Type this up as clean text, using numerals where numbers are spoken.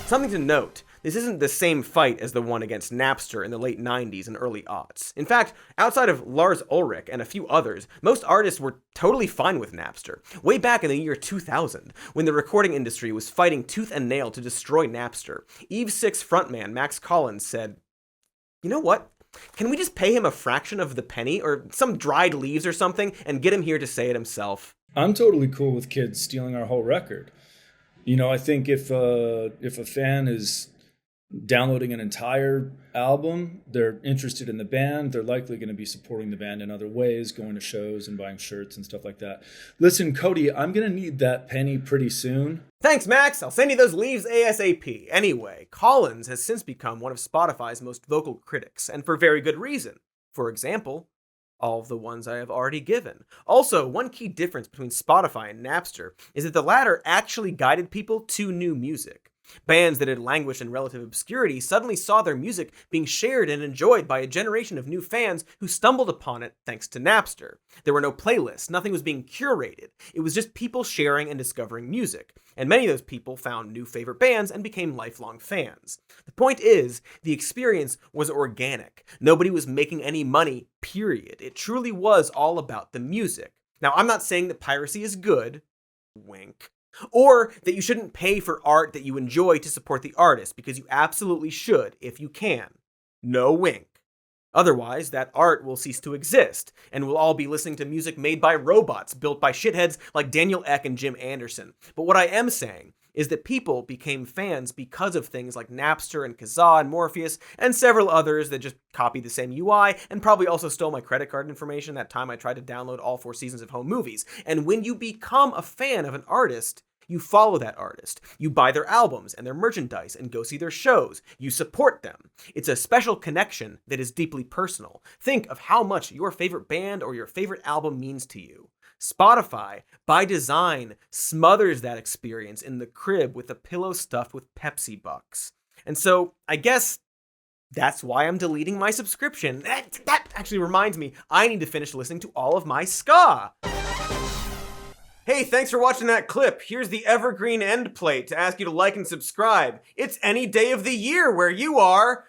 Something to note, this isn't the same fight as the one against Napster in the late 90s and early aughts. In fact, outside of Lars Ulrich and a few others, most artists were totally fine with Napster. Way back in the year 2000, when the recording industry was fighting tooth and nail to destroy Napster, Eve 6 frontman Max Collins said, "You know what? Can we just pay him a fraction of the penny or some dried leaves or something and get him here to say it himself?" I'm totally cool with kids stealing our whole record. I think if a fan is downloading an entire album, they're interested in the band, they're likely going to be supporting the band in other ways, going to shows and buying shirts and stuff like that. Listen, Cody, I'm going to need that penny pretty soon. Thanks, Max. I'll send you those leaves ASAP. Anyway, Collins has since become one of Spotify's most vocal critics, and for very good reason. For example, all of the ones I have already given. Also, one key difference between Spotify and Napster is that the latter actually guided people to new music. Bands that had languished in relative obscurity suddenly saw their music being shared and enjoyed by a generation of new fans who stumbled upon it thanks to Napster. There were no playlists, nothing was being curated. It was just people sharing and discovering music. And many of those people found new favorite bands and became lifelong fans. The point is, the experience was organic. Nobody was making any money, period. It truly was all about the music. Now, I'm not saying that piracy is good, wink, or that you shouldn't pay for art that you enjoy to support the artist, because you absolutely should if you can. No wink. Otherwise, that art will cease to exist, and we'll all be listening to music made by robots, built by shitheads like Daniel Ek and Jim Anderson. But what I am saying is that people became fans because of things like Napster and Kazaa and Morpheus, and several others that just copied the same UI, and probably also stole my credit card information that time I tried to download all 4 seasons of Home Movies. And when you become a fan of an artist, you follow that artist. You buy their albums and their merchandise and go see their shows. You support them. It's a special connection that is deeply personal. Think of how much your favorite band or your favorite album means to you. Spotify, by design, smothers that experience in the crib with a pillow stuffed with Pepsi bucks. And so, I guess that's why I'm deleting my subscription. That actually reminds me, I need to finish listening to all of my ska. Hey, thanks for watching that clip. Here's the evergreen end plate to ask you to like and subscribe. It's any day of the year where you are.